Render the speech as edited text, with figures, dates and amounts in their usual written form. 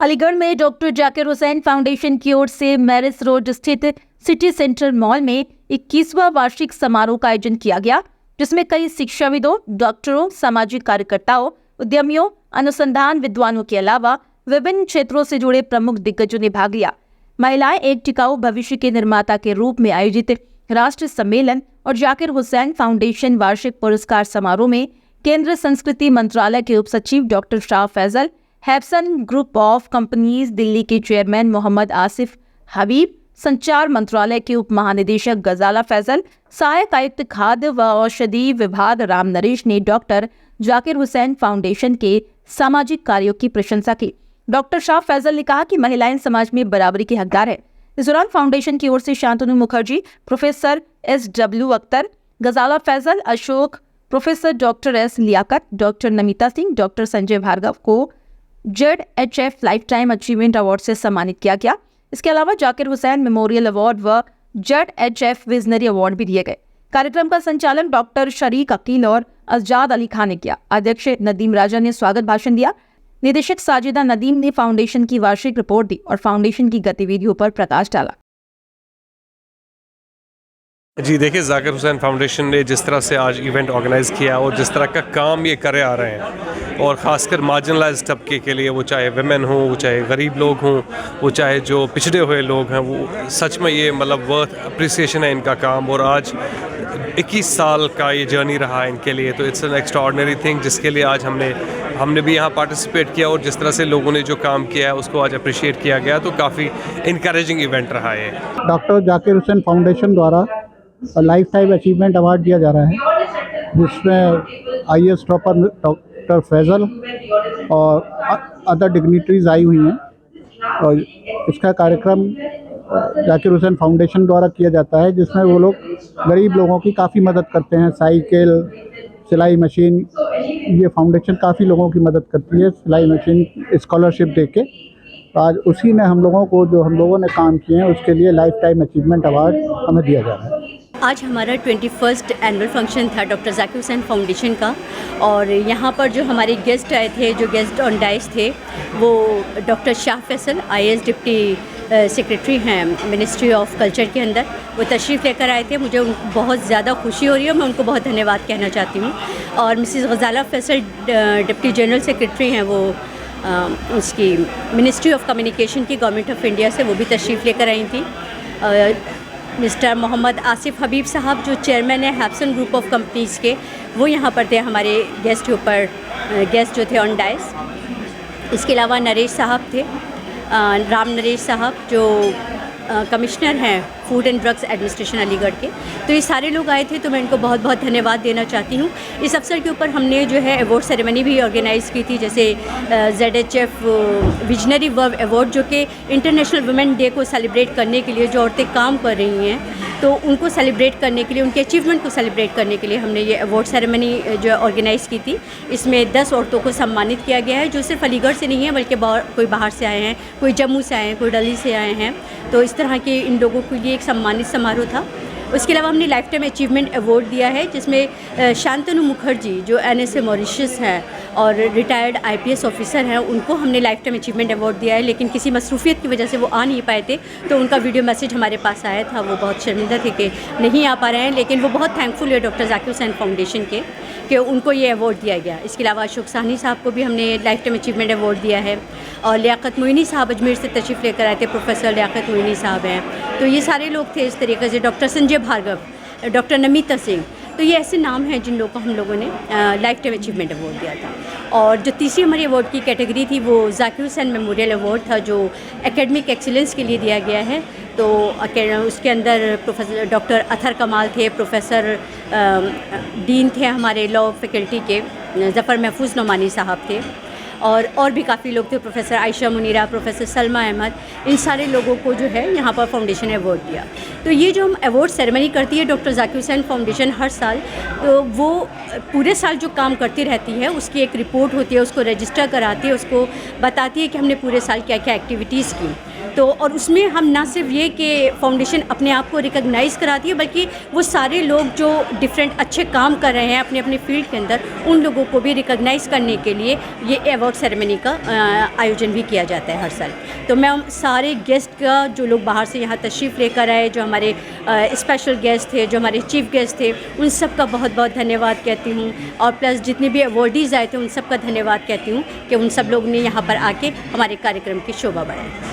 अलीगढ़ में doctor Zakir Hussain foundation की ओर से मैरिस रोड स्थित सिटी सेंटर मॉल में 21वां वार्षिक समारोह का आयोजन किया गया, जिसमें कई शिक्षाविदों, डॉक्टरों, सामाजिक कार्यकर्ताओं, उद्यमियों, अनुसंधान विद्वानों के अलावा विभिन्न क्षेत्रों से जुड़े प्रमुख दिग्गजों ने भाग लिया। महिलाएं एक टिकाऊ भविष्य के निर्माता के रूप में आयोजित राष्ट्रीय सम्मेलन और जाकिर हुसैन फाउंडेशन वार्षिक पुरस्कार समारोह में केंद्रीय संस्कृति मंत्रालय के उप सचिव doctor Shah Faizal, Hapson group of companies Delhi के चेयरमैन मोहम्मद आसिफ हबीब, संचार मंत्रालय के उप महानिदेशक गजाला फैजल, सहायक आयुक्त खाद्य व औषधि विभाग राम नरेश ने डॉक्टर जाकिर हुसैन फाउंडेशन के सामाजिक कार्यों की प्रशंसा की। डॉक्टर शाह फैजल ने कहा कि महिलाएं समाज में बराबरी की हकदार है। इस दौरान फाउंडेशन की ओर से Shantanu Mukherjee, professor SW Akhtar, Gazala Faizal, Ashok, professor doctor S Liaquat, doctor Namita Singh, doctor Sanjay Bhargava को ZHF life time achievement award से सम्मानित किया गया। इसके अलावा जाकिर हुसैन मेमोरियल अवार्ड व ZHF विजनरी अवार्ड भी दिए गए। कार्यक्रम का संचालन डॉक्टर शरीक अकील और अज़जाद अली खान ने किया। अध्यक्ष नदीम राजा ने स्वागत भाषण दिया। निदेशक साजिदा नदीम ने फाउंडेशन की वार्षिक रिपोर्ट दी और फाउंडेशन की गतिविधियों पर प्रकाश डाला। जी देखिए, जाकिर हुसैन फाउंडेशन ने जिस तरह से आज इवेंट ऑर्गेनाइज़ किया और जिस तरह का काम ये करे आ रहे हैं, और ख़ासकर मार्जिनलाइज्ड तबके के लिए, वो चाहे वुमेन हो, वो चाहे गरीब लोग हों, वो चाहे जो पिछड़े हुए लोग हैं, वो सच में ये मतलब वर्थ अप्रिसिएशन है इनका काम। और आज 21 साल का ये जर्नी रहा है इनके लिए, तो इट्स एन एक्स्ट्राऑर्डिनरी थिंग जिसके लिए आज हमने भी यहाँ पार्टिसिपेट किया और जिस तरह से लोगों ने जो काम किया है उसको आज अप्रिशिएट किया गया, तो काफ़ी इनकरेजिंग इवेंट रहा है। डॉक्टर जाकिर हुसैन फाउंडेशन द्वारा लाइफ टाइम अचीवमेंट अवार्ड दिया जा रहा है, जिसमें IAS टॉपर डॉक्टर फैजल और अदर डिग्निटरीज आई हुई हैं। और इसका कार्यक्रम जाकिर हुसैन फाउंडेशन द्वारा किया जाता है, जिसमें वो लोग गरीब लोगों की काफ़ी मदद करते हैं। साइकिल, सिलाई मशीन, ये फाउंडेशन काफ़ी लोगों की मदद करती है सिलाई मशीन स्कॉलरशिप दे के। तो आज उसी ने हम लोगों को, जो हम लोगों ने काम किए हैं, उसके लिए लाइफ टाइम अचीवमेंट अवार्ड हमें दिया जा रहा है। आज हमारा 21st एनुअल फंक्शन था डॉक्टर जाकिर हुसैन फाउंडेशन का, और यहाँ पर जो हमारे गेस्ट आए थे, जो गेस्ट ऑन डाइस थे, वो doctor Shah Faisal IAS deputy secretary हैं मिनिस्ट्री ऑफ कल्चर के अंदर, वो तशरीफ़ लेकर आए थे। मुझे बहुत ज़्यादा खुशी हो रही है, मैं उनको बहुत धन्यवाद कहना चाहती हूँ। और मिसेस गजाला फैसल डिप्टी जनरल सेक्रेटरी हैं, वो उसकी मिनिस्ट्री ऑफ कम्युनिकेशन की गवर्नमेंट ऑफ इंडिया से, वो भी तशरीफ़ लेकर आई थी। मिस्टर मोहम्मद आसिफ हबीब साहब, जो चेयरमैन है हैप्सन ग्रुप ऑफ कंपनीज़ के, वो यहाँ पर थे हमारे गेस्ट के ऊपर, गेस्ट जो थे ऑन डाइस। इसके अलावा नरेश साहब थे, राम नरेश साहब, जो कमिश्नर हैं food and drugs administration Aligarh के। तो ये सारे लोग आए थे, तो मैं इनको बहुत बहुत धन्यवाद देना चाहती हूँ। इस अवसर के ऊपर हमने जो है अवार्ड सेरेमनी भी ऑर्गेनाइज़ की थी, जैसे ZHF विजनरी वर्व अवार्ड, जो कि इंटरनेशनल वुमेन डे को सेलिब्रेट करने के लिए, जो औरतें काम कर रही हैं, तो उनको सेलिब्रेट करने के लिए, उनके अचीवमेंट को सेलिब्रेट करने के लिए हमने ये अवार्ड सेरेमनी जो ऑर्गेनाइज़ की थी। इसमें 10 औरतों को सम्मानित किया गया है, जो सिर्फ अलीगढ़ से नहीं है, बल्कि कोई बाहर से आए हैं, कोई जम्मू से आए हैं, कोई दिल्ली से आए हैं। तो इस तरह के इन लोगों के लिए एक सम्मानित समारोह था। उसके अलावा हमने लाइफ टाइम अचीवमेंट अवार्ड दिया है, जिसमें शांतनु मुखर्जी, जो NSA मॉरिशस हैं और रिटायर्ड IPS ऑफिसर हैं, उनको हमने लाइफ टाइम अचीवमेंट अवार्ड दिया है। लेकिन किसी मसरूफियत की वजह से वो आ नहीं पाए थे, तो उनका वीडियो मैसेज हमारे पास आया था, वो बहुत शर्मिंदा थे कि नहीं आ पा रहे हैं, लेकिन वो बहुत थैंकफुल है डॉक्टर जाकिर हुसैन फाउंडेशन के कि उनको ये अवार्ड दिया गया। इसके अलावा अशोक साहनी साहब को भी हमने लाइफ टाइम अचीवमेंट अवार्ड दिया है। और लियाकत मोइनी साहब अजमेर से तशरीफ़ लेकर आए थे, प्रोफेसर लियाकत मोइनी साहब हैं। तो ये सारे लोग थे इस तरीके से, डॉक्टर संजय भार्गव, डॉक्टर नमिता सिंह। तो ये ऐसे नाम हैं जिन लोगों को हम लोगों ने लाइफ टाइम अचीवमेंट अवार्ड दिया था। और जो तीसरी हमारी अवार्ड की कैटेगरी थी, वो जाकिर हुसैन मेमोरियल अवार्ड था, जो एकेडमिक एक्सीलेंस के लिए दिया गया है। तो उसके अंदर प्रोफेसर डॉक्टर अथर कमाल थे, प्रोफेसर डीन थे हमारे लॉ फैकल्टी के, ज़फ़र महफूज नोमानी साहब थे, और भी काफ़ी लोग थे, प्रोफेसर आयशा मुनीरा, प्रोफेसर सलमा अहमद। इन सारे लोगों को जो है यहाँ पर फाउंडेशन ने अवार्ड दिया। तो ये जो हम अवार्ड सेरेमनी करती है डॉक्टर जाकिर हुसैन फाउंडेशन हर साल, तो वो पूरे साल जो काम करती रहती है, उसकी एक रिपोर्ट होती है, उसको रजिस्टर कराती है, उसको बताती है कि हमने पूरे साल क्या क्या एक्टिविटीज़ की। तो और उसमें हम ना सिर्फ ये कि फाउंडेशन अपने आप को रिकॉग्नाइज़ कराती है, बल्कि वो सारे लोग जो डिफरेंट अच्छे काम कर रहे हैं अपने अपने फील्ड के अंदर, उन लोगों को भी रिकॉग्नाइज़ करने के लिए ये अवार्ड सेरेमनी का आयोजन भी किया जाता है हर साल। तो मैं सारे गेस्ट का, जो लोग बाहर से यहाँ तशरीफ़ लेकर आए, जो हमारे स्पेशल गेस्ट थे, जो हमारे चीफ गेस्ट थे, उन सब का बहुत बहुत धन्यवाद कहती हूँ। और प्लस जितने भी अवॉर्डीज़ आए थे उन सब का धन्यवाद कहती हूँ कि उन सब लोग ने यहाँ पर आके हमारे कार्यक्रम की शोभा बढ़ाई।